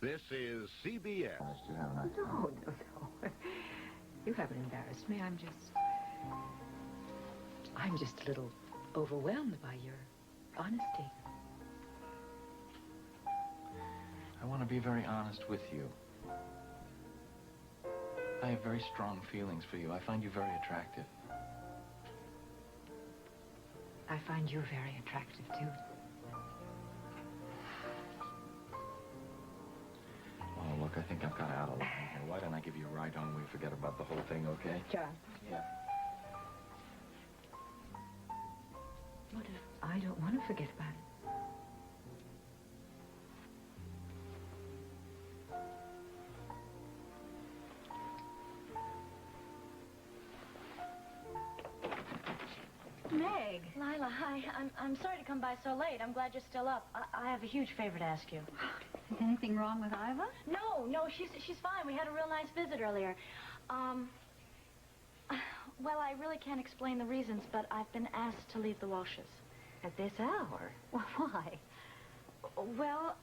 This is CBS. No. You haven't embarrassed me. I'm just a little overwhelmed by your honesty. I want to be very honest with you. I have very strong feelings for you. I find you very attractive. I find you very attractive, too. Oh, look, I think I've got out of line here. Why don't I give you a ride home? We forget about the whole thing, okay? John. Yeah. What if I don't want to forget about it? Meg. Lila, hi. I'm sorry to come by so late. I'm glad you're still up. I have a huge favor to ask you. Is anything wrong with Iva? No, she's fine. We had a real nice visit earlier. Well, I really can't explain the reasons, but I've been asked to leave the Walshes. At this hour? Well, why? Well,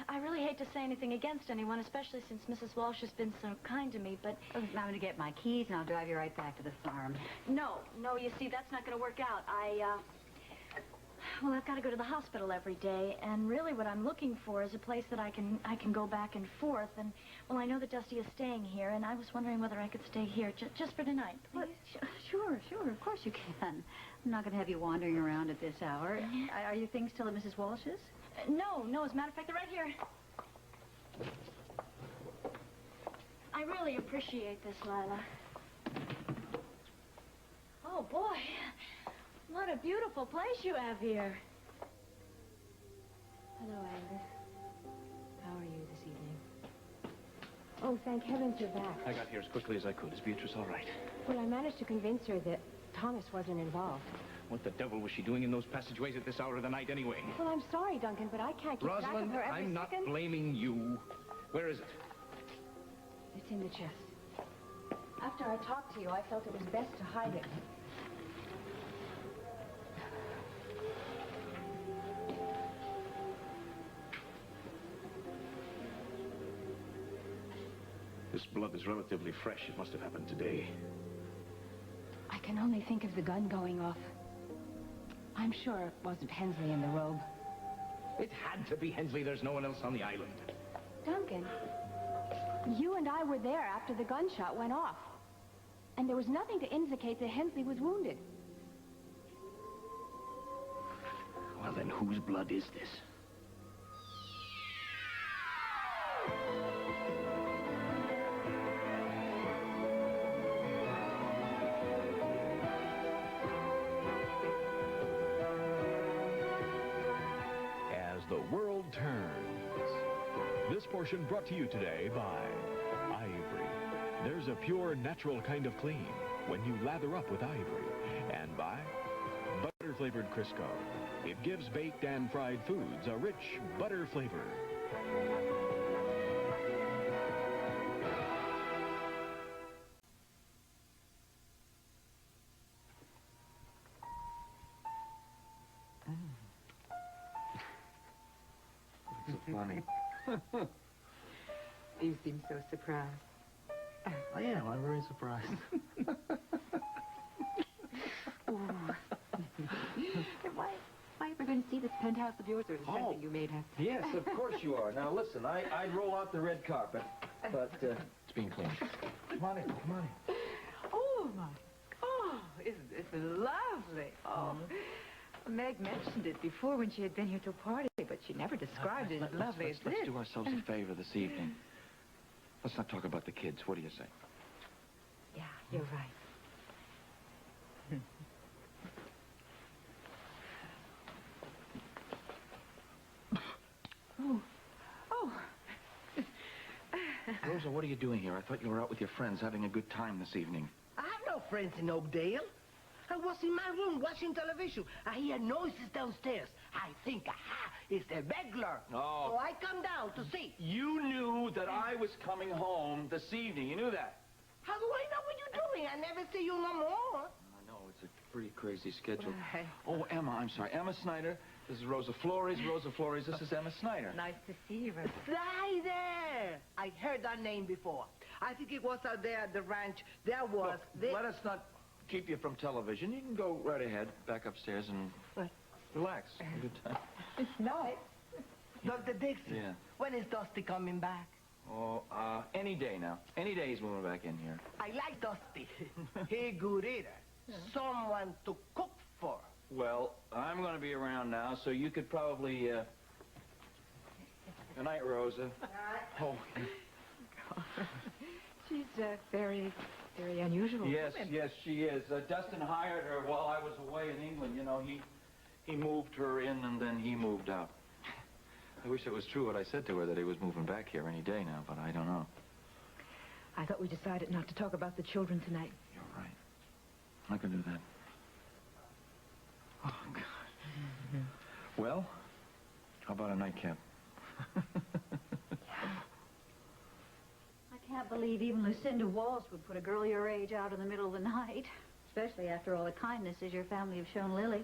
I really hate to say anything against anyone, especially since Mrs. Walsh has been so kind to me, but... I'm going to get my keys, and I'll drive you right back to the farm. No, you see, that's not going to work out. Well, I've got to go to the hospital every day, and really what I'm looking for is a place that I can go back and forth, and, well, I know that Dusty is staying here, and I was wondering whether I could stay here just for tonight, please. What? Sure, of course you can. I'm not going to have you wandering around at this hour. Are your things still at Mrs. Walsh's? No, as a matter of fact, they're right here. I really appreciate this, Lila. Oh, boy. What a beautiful place you have here. Hello, Angus. How are you this evening? Oh, thank heavens you're back. I got here as quickly as I could. Is Beatrice all right? Well, I managed to convince her that Thomas wasn't involved. What the devil was she doing in those passageways at this hour of the night anyway? Well, I'm sorry, Duncan, but I can't keep track of Rosalind, her every I'm not second. blaming you. Where is it? It's in the chest. After I talked to you, I felt it was best to hide it. This blood is relatively fresh. It must have happened today. I can only think of the gun going off. I'm sure it wasn't Hensley in the robe. It had to be Hensley. There's no one else on the island. Duncan, you and I were there after the gunshot went off. And there was nothing to indicate that Hensley was wounded. Well, then whose blood is this? The world turns. This portion brought to you today by Ivory. There's a pure, natural kind of clean when you lather up with Ivory. And by butter-flavored Crisco. It gives baked and fried foods a rich butter flavor. Funny. You seem so surprised. I am. I'm very surprised. Why ever going to see this penthouse of yours, or is it something you made up? Yes, of course you are. Now, listen, I'd roll out the red carpet, but it's being cleaned. Come on in. Oh, my. Oh, isn't this lovely? Oh. Meg mentioned it before when she had been here to a party, but she never described it as lovely as this. Let's do ourselves a favor this evening. Let's not talk about the kids. What do you say? Yeah, you're right. Rosa, what are you doing here? I thought you were out with your friends having a good time this evening. I have no friends in Oakdale. I was in my room watching television. I hear noises downstairs. I think, aha, it's a burglar. Oh. So I come down to see. You knew that I was coming home this evening. You knew that. How do I know what you're doing? I never see you no more. I know, it's a pretty crazy schedule. Right. Oh, Emma, I'm sorry. Emma Snyder, This is Rosa Flores. Rosa Flores, this is Emma Snyder. Nice to see you, Rosa. Snyder! I heard that name before. I think it was out there at the ranch. There was... Look, let us not keep you from television. You can go right ahead, back upstairs, and relax. Have a good time. It's nice. Dr. Dixon, Yeah. when is Dusty coming back? Oh, any day now. Any day he's moving back in here. I like Dusty. He good eater. Someone to cook for. Well, I'm going to be around now, so you could probably, Good night, Rosa. Oh, She's very, very unusual. yes, woman. yes, she is. Dustin hired her while I was away in England. You know, he moved her in, and then he moved out. I wish it was true what I said to her, that he was moving back here any day now, but I don't know. I thought we decided not to talk about the children tonight. You're right. I can do that. Oh, God. Well, how about a nightcap? I can't believe even Lucinda Walsh would put a girl your age out in the middle of the night, especially after all the kindnesses your family have shown Lily.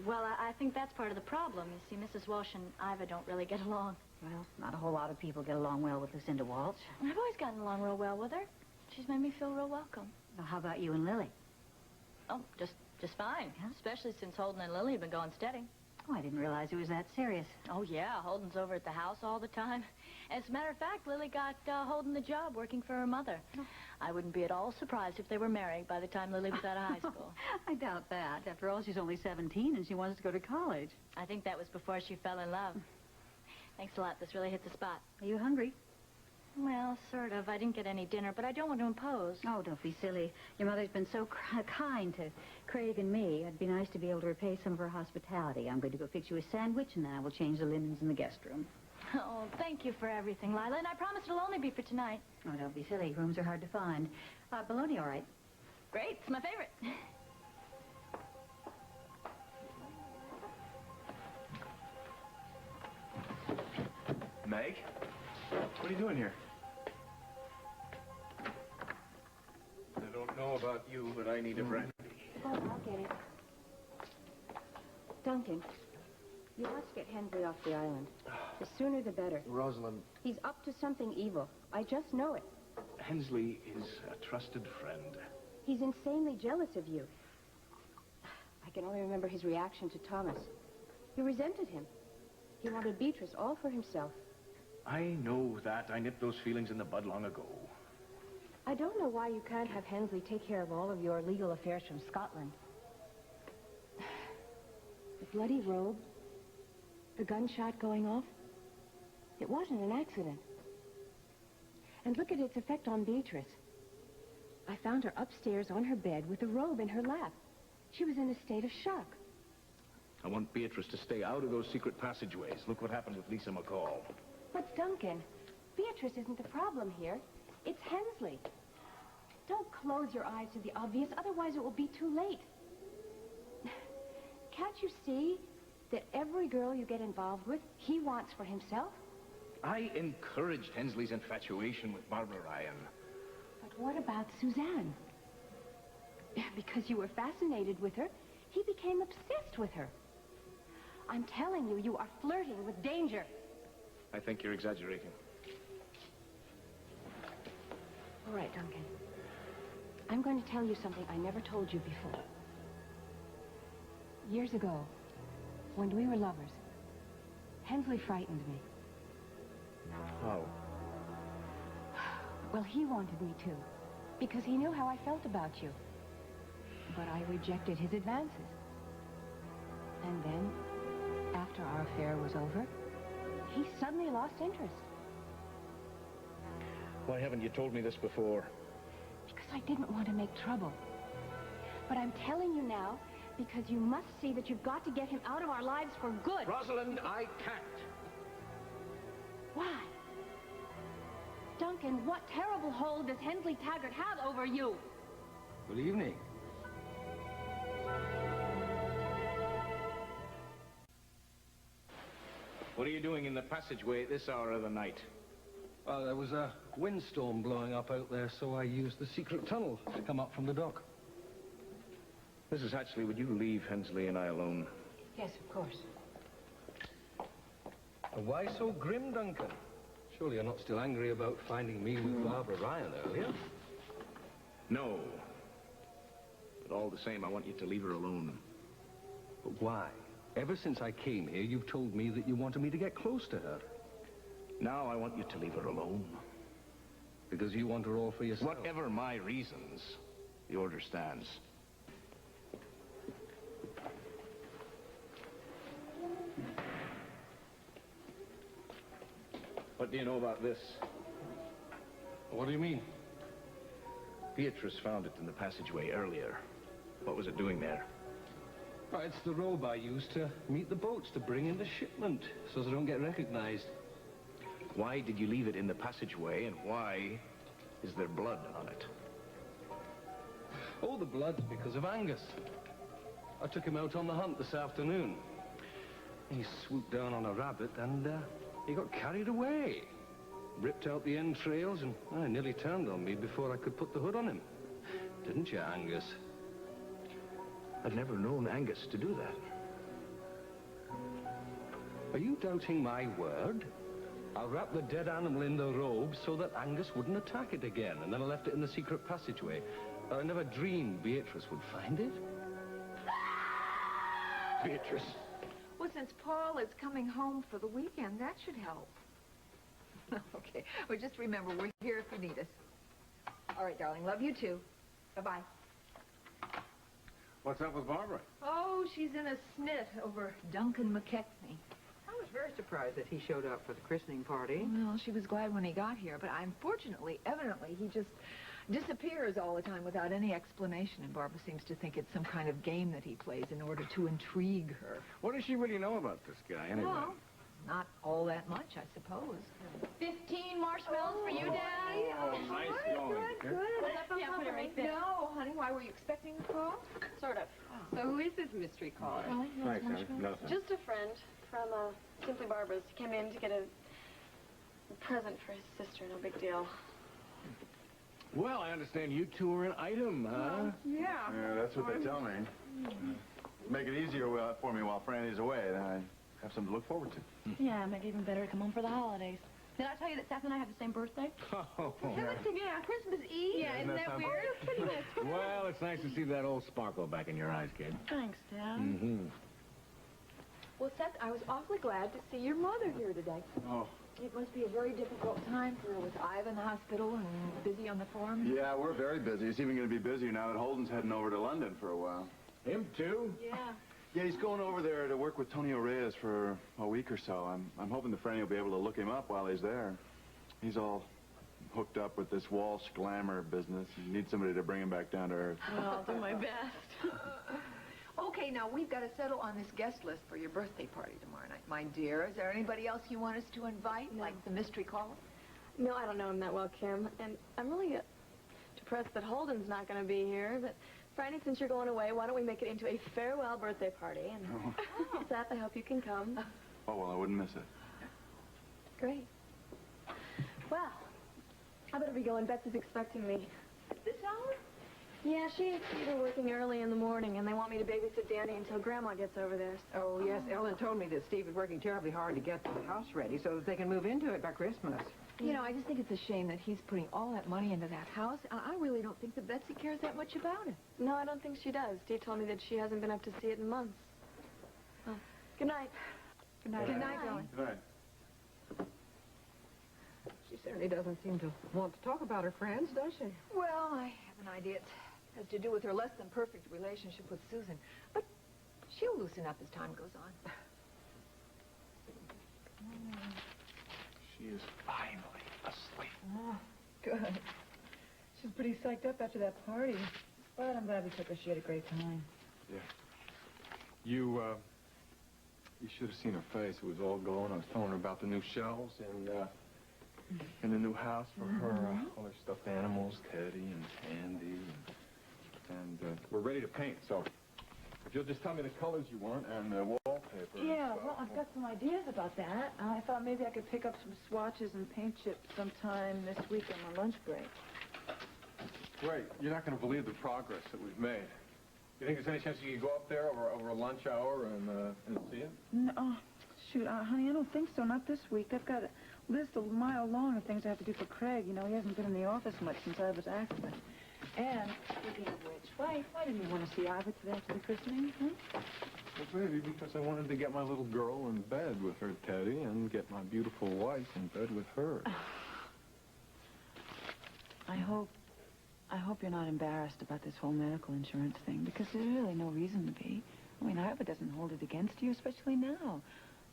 Well, I think that's part of the problem. You see, Mrs. Walsh and Iva don't really get along. Well, not a whole lot of people get along well with Lucinda Walsh. I've always gotten along real well with her. She's made me feel real welcome. Now, how about you and Lily? Oh, just fine. Especially since Holden and Lily have been going steady. Oh, I didn't realize it was that serious. Oh, yeah. Holden's over at the house all the time. As a matter of fact, Lily got Holden the job working for her mother. I wouldn't be at all surprised if they were married by the time Lily was out of high school. I doubt that. After all, she's only 17 and she wants to go to college. I think that was before she fell in love. Thanks a lot. This really hit the spot. Are you hungry? Well, sort of. I didn't get any dinner, but I don't want to impose. Oh, don't be silly. Your mother's been so kind to Craig and me. It'd be nice to be able to repay some of her hospitality. I'm going to go fix you a sandwich, and then I will change the linens in the guest room. Oh, thank you for everything, Lila, and I promise it'll only be for tonight. Oh, don't be silly. Rooms are hard to find. Bologna, all right. Great. It's my favorite. Meg? What are you doing here? I don't know about you, but I need a brandy. Oh, I'll get it. Duncan, you must get Henry off the island. The sooner the better. Rosalind, He's up to something evil. I just know it. Hensley is a trusted friend. He's insanely jealous of you. I can only remember his reaction to Thomas. He resented him. He wanted Beatrice all for himself. I know that. I nipped those feelings in the bud long ago. I don't know why you can't have Hensley take care of all of your legal affairs from Scotland. The bloody robe, the gunshot going off, it wasn't an accident. And look at its effect on Beatrice. I found her upstairs on her bed with the robe in her lap. She was in a state of shock. I want Beatrice to stay out of those secret passageways. Look what happened with Lisa McCall. But Duncan, Beatrice isn't the problem here. It's Hensley. Don't close your eyes to the obvious, otherwise it will be too late. Can't you see that every girl you get involved with, he wants for himself? I encouraged Hensley's infatuation with Barbara Ryan. But what about Suzanne? Because you were fascinated with her, he became obsessed with her. I'm telling you, you are flirting with danger. I think you're exaggerating. All right, Duncan. I'm going to tell you something I never told you before. Years ago, when we were lovers, Hensley frightened me. How? Well, he wanted me to, because he knew how I felt about you. But I rejected his advances. And then, after our affair was over, he suddenly lost interest. Why haven't you told me this before? Because I didn't want to make trouble. But I'm telling you now, because you must see that you've got to get him out of our lives for good. Rosalind, I can't. Why? Duncan, what terrible hold does Hensley Taggart have over you? Good evening. What are you doing in the passageway at this hour of the night? There was a windstorm blowing up out there, so I used the secret tunnel to come up from the dock. Mrs. Hatchley, would you leave Hensley and I alone? Yes, of course. And why so grim, Duncan? Surely you're not still angry about finding me with Barbara Ryan earlier? No. But all the same, I want you to leave her alone. But why? Ever since I came here, you've told me that you wanted me to get close to her. Now I want you to leave her alone. Because you want her all for yourself. Whatever my reasons, the order stands. What do you know about this? What do you mean? Beatrice found it in the passageway earlier. What was it doing there? Oh, it's the robe I use to meet the boats to bring in the shipment, so they don't get recognized. Why did you leave it in the passageway, and why is there blood on it? Oh, the blood's because of Angus. I took him out on the hunt this afternoon. He swooped down on a rabbit and he got carried away. Ripped out the entrails and nearly turned on me before I could put the hood on him. Didn't you, Angus? I've never known Angus to do that. Are you doubting my word? I wrapped the dead animal in the robe so that Angus wouldn't attack it again, and then I left it in the secret passageway. I never dreamed Beatrice would find it. Beatrice. Well, since Paul is coming home for the weekend, that should help. Okay. Well, just remember, we're here if you need us. All right, darling. Love you, too. Bye-bye. What's up with Barbara? Oh, she's in a snit over Duncan McKechnie. I was very surprised that he showed up for the christening party. Well, she was glad when he got here, but unfortunately, evidently, he just disappears all the time without any explanation, and Barbara seems to think it's some kind of game that he plays in order to intrigue her. What does she really know about this guy, anyway? Well, not all that much, I suppose. 15 marshmallows for you, Daddy. Oh, nice going. Good. Yeah, put it right there. No, honey, why were you expecting a call? Sort of. So who is this mystery caller? Thanks, honey. Nothing. Just a friend from Simply Barbara's. He came in to get a present for his sister. No big deal. Well, I understand you two are an item, huh? Yeah. Yeah, that's what they tell me. Make it easier for me while Franny's away, then I have something to look forward to. Yeah, make it even better to come home for the holidays. Did I tell you that Seth and I have the same birthday? Oh, Yeah, Christmas Eve. Yeah, isn't that weird? well, it's nice to see that old sparkle back in your eyes, kid. Thanks, Dad. Mm-hmm. Well, Seth, I was awfully glad to see your mother here today. Oh. It must be a very difficult time for her with Ivan in the hospital and busy on the farm. Yeah, we're very busy. It's even going to be busier now that Holden's heading over to London for a while. Him, too? Yeah. Yeah, he's going over there to work with Tony Reyes for a week or so. I'm hoping that Franny will be able to look him up while he's there. He's all hooked up with this Walsh glamour business. He needs somebody to bring him back down to earth. Well, I'll do my best. Okay, now we've got to settle on this guest list for your birthday party tomorrow night. My dear, is there anybody else you want us to invite, like the mystery caller? No, I don't know him that well, Kim. And I'm really depressed that Holden's not going to be here. But, Franny, since you're going away, why don't we make it into a farewell birthday party? And Seth, I hope you can come. Oh, well, I wouldn't miss it. Great. Well, I better be going. Beth is expecting me. This hour? Yeah, she and Steve are working early in the morning, and they want me to babysit Danny until Grandma gets over there. Oh, yes, Ellen told me that Steve is working terribly hard to get the house ready so that they can move into it by Christmas. You know, I just think it's a shame that he's putting all that money into that house. I really don't think that Betsy cares that much about it. No, I don't think she does. Steve told me that she hasn't been up to see it in months. Oh, good night. Good night. Good night, darling. Good night. She certainly doesn't seem to want to talk about her friends, does she? Well, I have an idea. It has to do with her less than perfect relationship with Susan. But she'll loosen up as time goes on. She is finally asleep. Oh, good. She's pretty psyched up after that party. But I'm glad we took her. She had a great time. Yeah. You should have seen her face. It was all going. I was telling her about the new shelves and the new house for her, all her stuffed animals, Teddy and Andy, and we're ready to paint. So if you'll just tell me the colors you want and the wallpaper. Yeah, well, I've got some ideas about that. I thought maybe I could pick up some swatches and paint chips sometime this week on my lunch break. Great. You're not going to believe the progress that we've made. You think there's any chance you could go up there over a lunch hour and see it? No, shoot, honey, I don't think so. Not this week. I've got a list a mile long of things I have to do for Craig. You know, he hasn't been in the office much since I was accident. And, speaking of which, why didn't you want to see Atwt today after the christening? Hmm? Well, baby, because I wanted to get my little girl in bed with her Teddy and get my beautiful wife in bed with her. I hope you're not embarrassed about this whole medical insurance thing, because there's really no reason to be. I mean, Atwt doesn't hold it against you, especially now.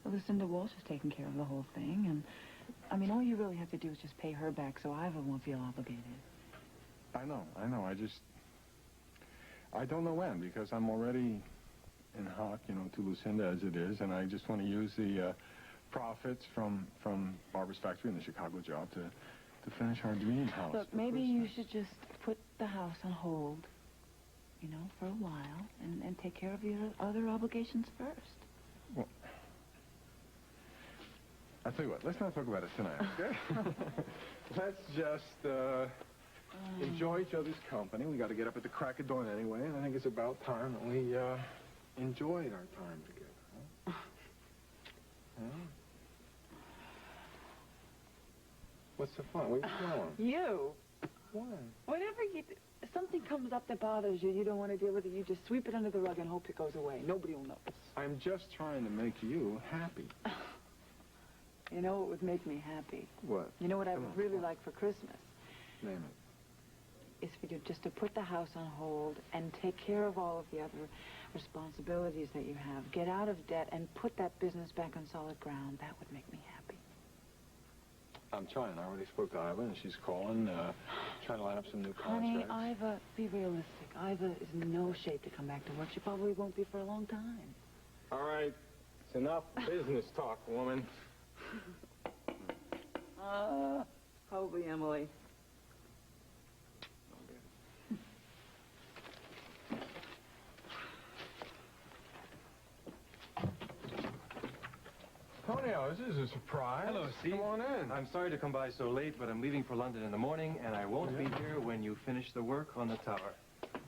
Lucinda Walsh is taking care of the whole thing, and, I mean, all you really have to do is just pay her back so Iva won't feel obligated. I know. I don't know when, because I'm already in hock, you know, to Lucinda as it is, and I just want to use the profits from Barbara's factory and the Chicago job to finish our dream house. Look, maybe you should just put the house on hold, you know, for a while, and take care of your other obligations first. Well, I'll tell you what, let's not talk about it tonight, okay? Let's just enjoy each other's company. We got to get up at the crack of dawn anyway, and I think it's about time that we enjoyed our time together. Huh? Yeah. What's the fun? Where you going? You? Why? Whenever if something comes up that bothers you, you don't want to deal with it, you just sweep it under the rug and hope it goes away. Nobody will notice. I'm just trying to make you happy. You know what would make me happy? What? You know what I would really like for Christmas? Name it. Is for you just to put the house on hold and take care of all of the other responsibilities that you have. Get out of debt and put that business back on solid ground. That would make me happy. I'm trying. I already spoke to Iva, and she's calling, trying to line up some new contracts. Honey, Iva, be realistic. Iva is in no shape to come back to work. She probably won't be for a long time. All right. It's enough business talk, woman. Probably Emily. Tonio, this is a surprise. Hello, Steve. Come on in. I'm sorry to come by so late, but I'm leaving for London in the morning, and I won't be here when you finish the work on the tower.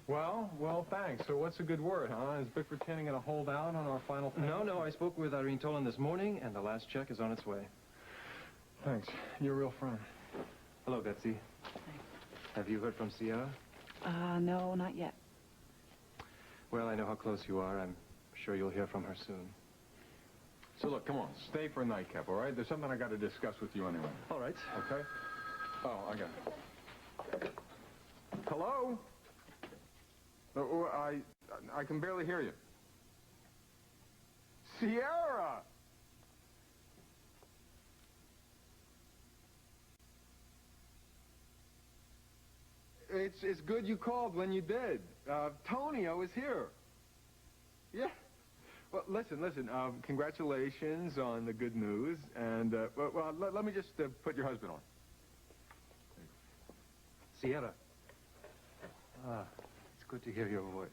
Well, thanks. So what's a good word, huh? Is Bickford Tanning going to hold out on our final payment? No, I spoke with Irene Tolan this morning, and the last check is on its way. Thanks. You're a real friend. Hello, Betsy. Have you heard from Sierra? No, not yet. Well, I know how close you are. I'm sure you'll hear from her soon. So look, come on. Stay for a nightcap, all right? There's something I got to discuss with you anyway. All right. Okay? Oh, I got it. Hello? I can barely hear you. Sierra! It's good you called when you did. Tonio is here. Yeah. Well, listen. Congratulations on the good news. And, let me just put your husband on. Sierra. It's good to hear your voice.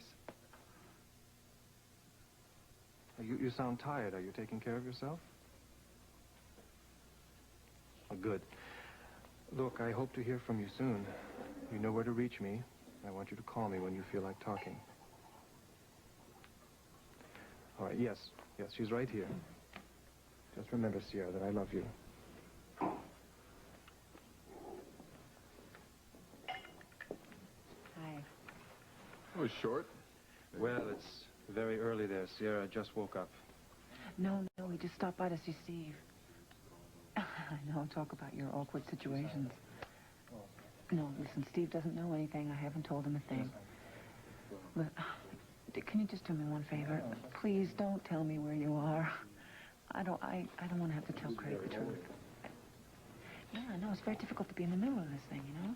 You sound tired. Are you taking care of yourself? Oh, good. Look, I hope to hear from you soon. You know where to reach me. I want you to call me when you feel like talking. All right, yes, she's right here. Just remember, Sierra, that I love you. Hi. It was short. Well, it's very early there. Sierra just woke up. No, we just stopped by to see Steve. I know, talk about your awkward situations. No, listen, Steve doesn't know anything. I haven't told him a thing. Look, can you just do me one favor? Please don't tell me where you are. I don't want to have to tell Craig the truth. Yeah, I know, it's very difficult to be in the middle of this thing, you know?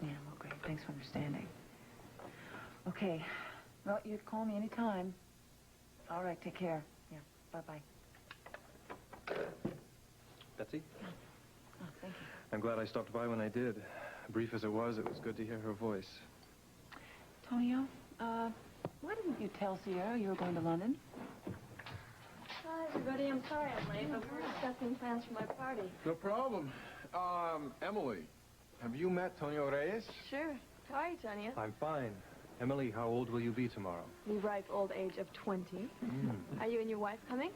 Yeah, well, great. Thanks for understanding. Okay. Well, you call me anytime. All right, take care. Yeah, bye-bye. Betsy? Oh, thank you. I'm glad I stopped by when I did. Brief as it was good to hear her voice. Tonio, why didn't you tell Sierra you were going to London? Hi, everybody. I'm sorry I'm late, but we're discussing plans for my party. No problem. Emily, have you met Tonio Reyes? Sure. How are you, Tonya? I'm fine. Emily, how old will you be tomorrow? The ripe old age of 20. Are you and your wife coming?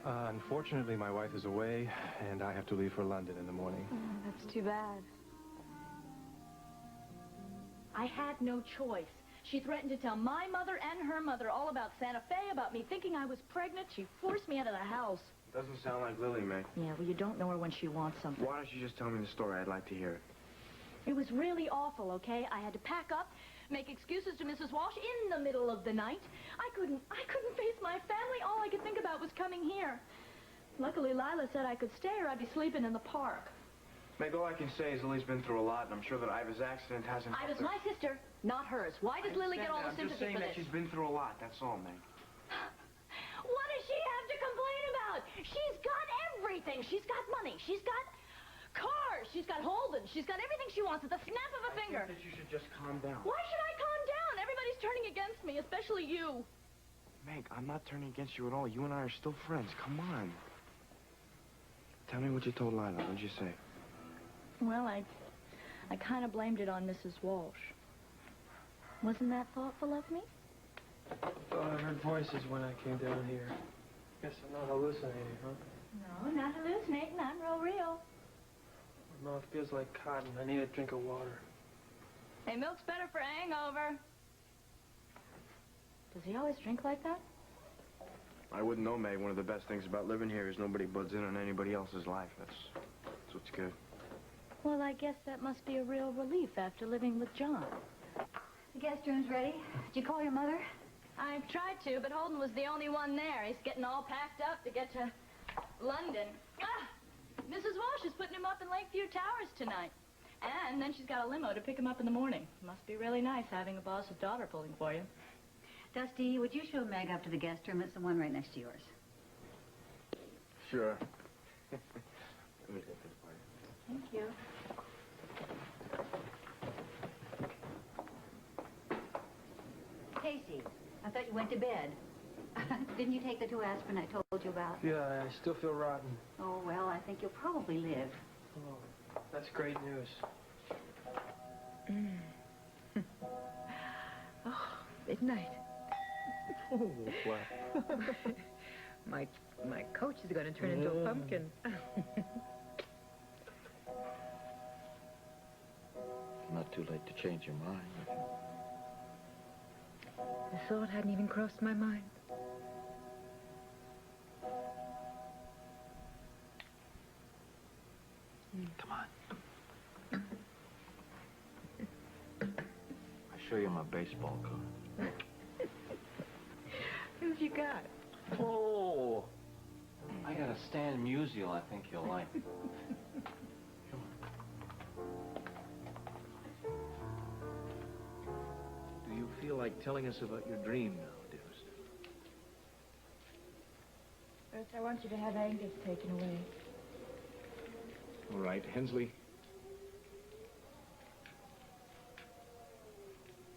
Unfortunately, my wife is away, and I have to leave for London in the morning. That's too bad. I had no choice. She threatened to tell my mother and her mother all about Santa Fe, about me thinking I was pregnant. She forced me out of the house. Doesn't sound like Lily, May. Yeah, well, you don't know her when she wants something. Why don't you just tell me the story? I'd like to hear it. It was really awful, okay? I had to pack up, make excuses to Mrs. Walsh in the middle of the night. I couldn't face my family. All I could think about was coming here. Luckily, Lila said I could stay or I'd be sleeping in the park. Meg, all I can say is Lily's been through a lot, and I'm sure that Iva's accident hasn't... Iva's my sister, not hers. Why does Lily get all the sympathy for this? I'm just saying that she's been through a lot, that's all, Meg. What does she have to complain about? She's got everything. She's got money. She's got cars. She's got Holden. She's got everything she wants at the snap of a finger. I think that you should just calm down. Why should I calm down? Everybody's turning against me, especially you. Meg, I'm not turning against you at all. You and I are still friends. Come on. Tell me what you told Lila. What'd you say? Well, I kind of blamed it on Mrs. Walsh. Wasn't that thoughtful of me? I thought I heard voices when I came down here. Guess I'm not hallucinating, huh? No, not hallucinating. I'm real. My mouth feels like cotton. I need a drink of water. Hey, milk's better for a hangover. Does he always drink like that? I wouldn't know, Meg. One of the best things about living here is nobody butts in on anybody else's life. That's what's good. Well, I guess that must be a real relief after living with John. The guest room's ready. Did you call your mother? I've tried to, but Holden was the only one there. He's getting all packed up to get to London. Mrs. Walsh is putting him up in Lakeview Towers tonight. And then she's got a limo to pick him up in the morning. Must be really nice having a boss's daughter pulling for you. Dusty, would you show Meg up to the guest room? It's the one right next to yours. Sure. Thank you. Casey, I thought you went to bed. Didn't you take the 2 aspirin I told you about? Yeah, I still feel rotten. Oh, well, I think you'll probably live. Oh, that's great news. Oh, midnight. Oh, what? My coach is going to turn into a pumpkin. Not too late to change your mind. The thought hadn't even crossed my mind. Come on. I'll show you my baseball card. Who've you got? Oh! I got a Stan Musial I think you'll like. Do you feel like telling us about your dream now, dearest? First, I want you to have Angus taken away. All right, Hensley.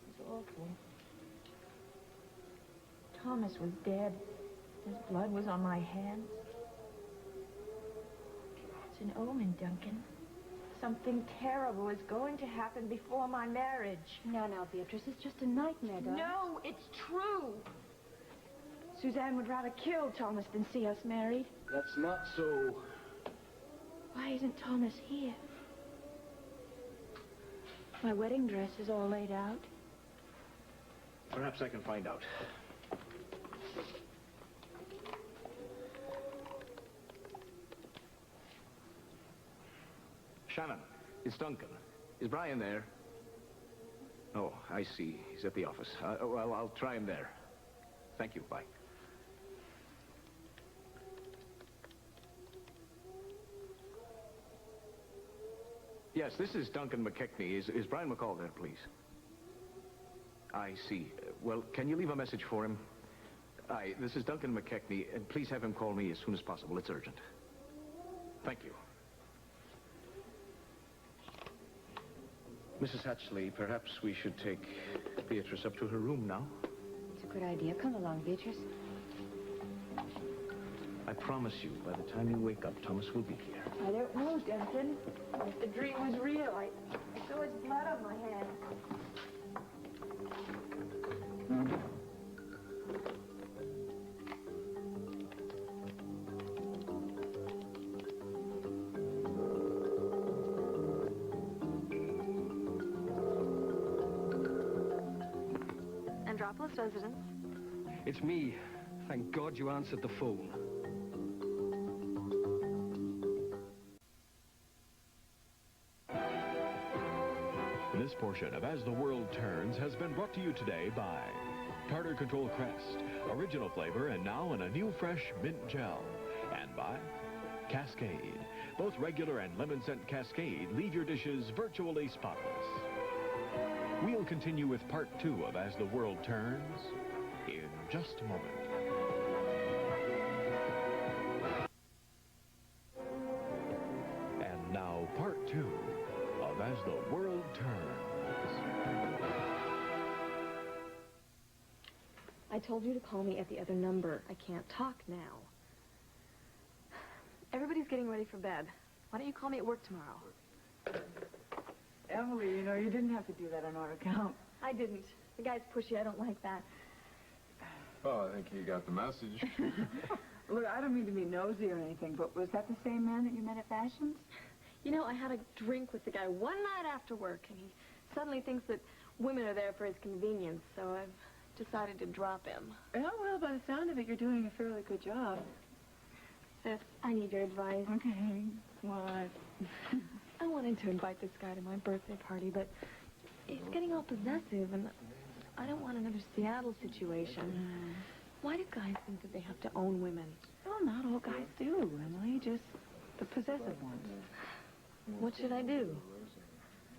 It's awful. Thomas was dead. His blood was on my hands. It's an omen, Duncan. Something terrible is going to happen before my marriage. No, Beatrice, it's just a nightmare, darling. No, it's true. Suzanne would rather kill Thomas than see us married. That's not so. Why isn't Thomas here? My wedding dress is all laid out. Perhaps I can find out. Shannon, it's Duncan. Is Brian there? Oh, I see. He's at the office. Well, I'll try him there. Thank you. Bye. Yes, this is Duncan McKechnie. Is Brian McCall there, please? I see. Well, can you leave a message for him? Aye, this is Duncan McKechnie, and please have him call me as soon as possible. It's urgent. Thank you. Mrs. Hatchley, perhaps we should take Beatrice up to her room now. It's a good idea. Come along, Beatrice. I promise you, by the time you wake up, Thomas will be here. I don't know, Duncan. If the dream was real, I saw his blood on my hand. Andropolis residence. It's me. Thank God you answered the phone. This portion of As the World Turns has been brought to you today by Tartar Control Crest, original flavor and now in a new fresh mint gel. And by Cascade. Both regular and lemon scent Cascade leave your dishes virtually spotless. We'll continue with part 2 of As the World Turns in just a moment. And now part 2 of As the World Turns. I told you to call me at the other number. I can't talk now. Everybody's getting ready for bed. Why don't you call me at work tomorrow? Emily, you know, you didn't have to do that on our account. I didn't. The guy's pushy. I don't like that. Oh, I think you got the message. Look, I don't mean to be nosy or anything, but was that the same man that you met at Fashions? You know, I had a drink with the guy one night after work, and he suddenly thinks that women are there for his convenience, so I've decided to drop him. Oh, well, by the sound of it, you're doing a fairly good job. Sis, I need your advice. Okay. What? I wanted to invite this guy to my birthday party, but he's getting all possessive, and I don't want another Seattle situation. Why do guys think that they have to own women? Well, not all guys do, Emily. Just the possessive ones. What should I do?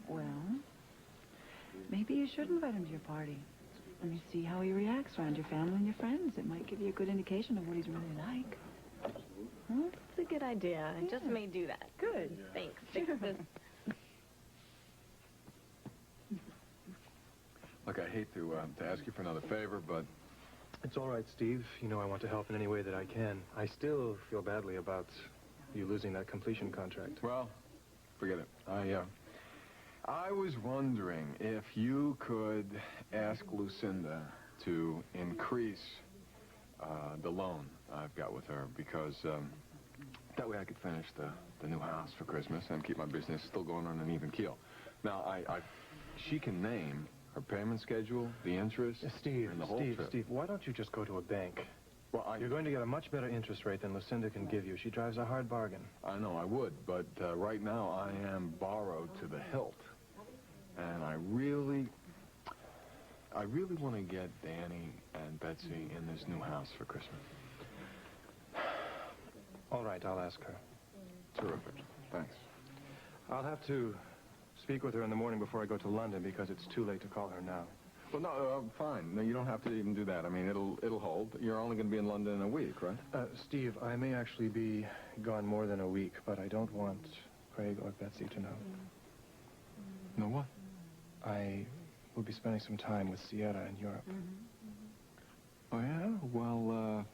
Well, maybe you should invite him to your party. I mean, see how he reacts around your family and your friends. It might give you a good indication of what he's really like. Huh? It's a good idea. I just may do that. Good. Thanks. Fix this. Look, I hate to ask you for another favor, but It's all right, Steve. You know I want to help in any way that I can. I still feel badly about you losing that completion contract. well, forget it. I was wondering if you could ask Lucinda to increase the loan I've got with her, because that way I could finish the new house for Christmas and keep my business still going on an even keel. Now, she can name her payment schedule, the interest, Steve, and the whole trip. Steve, why don't you just go to a bank? Well, You're going to get a much better interest rate than Lucinda can give you. She drives a hard bargain. I know I would, but right now I am borrowed to the hilt. And I really want to get Danny and Betsy in this new house for Christmas. All right, I'll ask her. Terrific. Thanks. I'll have to speak with her in the morning before I go to London because it's too late to call her now. Well, no, fine. No, you don't have to even do that. I mean, it'll hold. You're only going to be in London in a week, right? Steve, I may actually be gone more than a week, but I don't want Craig or Betsy to know. No what? I will be spending some time with Sierra in Europe. Oh, yeah? Well,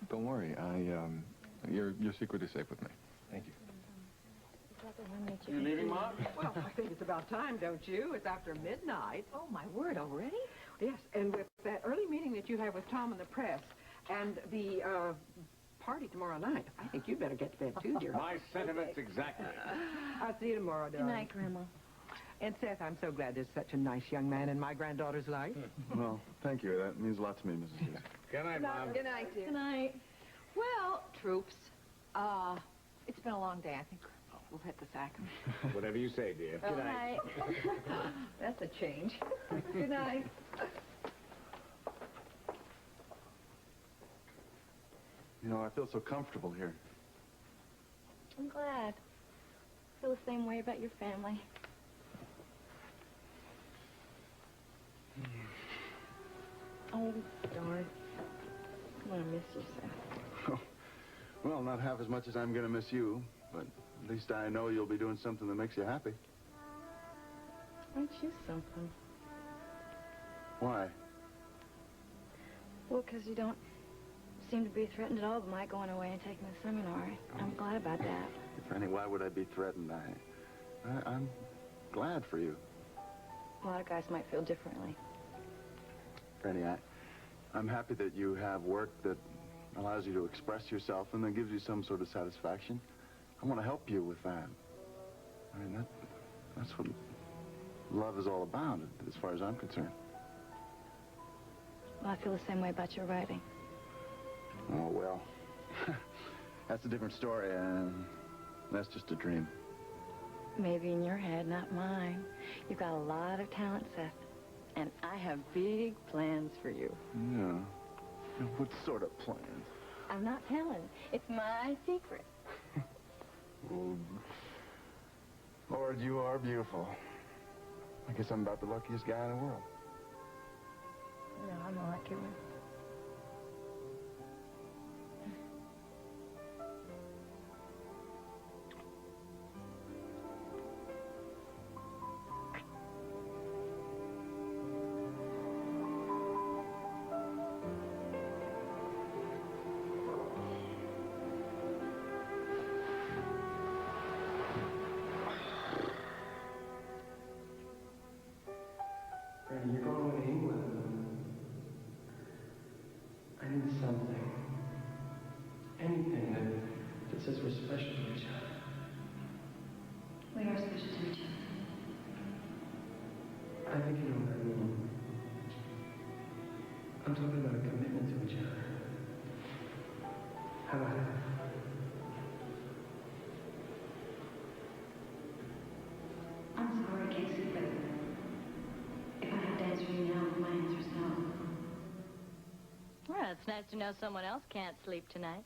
don't worry. Your secret is safe with me. Thank you. You leaving, Mom? Well, I think it's about time, don't you? It's after midnight. Oh, my word, already? Yes, and with that early meeting that you have with Tom and the press and the party tomorrow night, I think you better get to bed, too, dear. My sentiments exactly. I'll see you tomorrow, darling. Good night, Grandma. And Seth, I'm so glad there's such a nice young man in my granddaughter's life. Well, thank you. That means a lot to me, Mrs. Hughes. Good night, Mom. Good night, dear. Good night. Well, troops, it's been a long day. I think we'll hit the sack. Whatever you say, dear. Good night. That's a change. Good night. You know, I feel so comfortable here. I'm glad. I feel the same way about your family. Oh, darn. I'm gonna miss you, Seth. Well, not half as much as I'm going to miss you, but at least I know you'll be doing something that makes you happy. Aren't you something? Why? Well, because you don't seem to be threatened at all by my going away and taking the seminar. I'm glad about that. Fanny, why would I be threatened? I'm glad for you. A lot of guys might feel differently. Franny. I'm happy that you have work that allows you to express yourself and that gives you some sort of satisfaction. I want to help you with that. I mean, that's what love is all about, as far as I'm concerned. Well, I feel the same way about your writing. Oh, well, that's a different story, and that's just a dream. Maybe in your head, not mine. You've got a lot of talent, Seth. And I have big plans for you. Yeah. What sort of plans? I'm not telling. It's my secret. Oh, Lord, you are beautiful. I guess I'm about the luckiest guy in the world. No, I'm a lucky one. Franny, you're going away to England. I need something. Anything that says we're special to each other. We are special to each other. I think you know what I mean. I'm talking about a commitment to each other. How about it? I'm sorry, Casey, but if I have to answer you now, my answer's no. Well, it's nice to know someone else can't sleep tonight.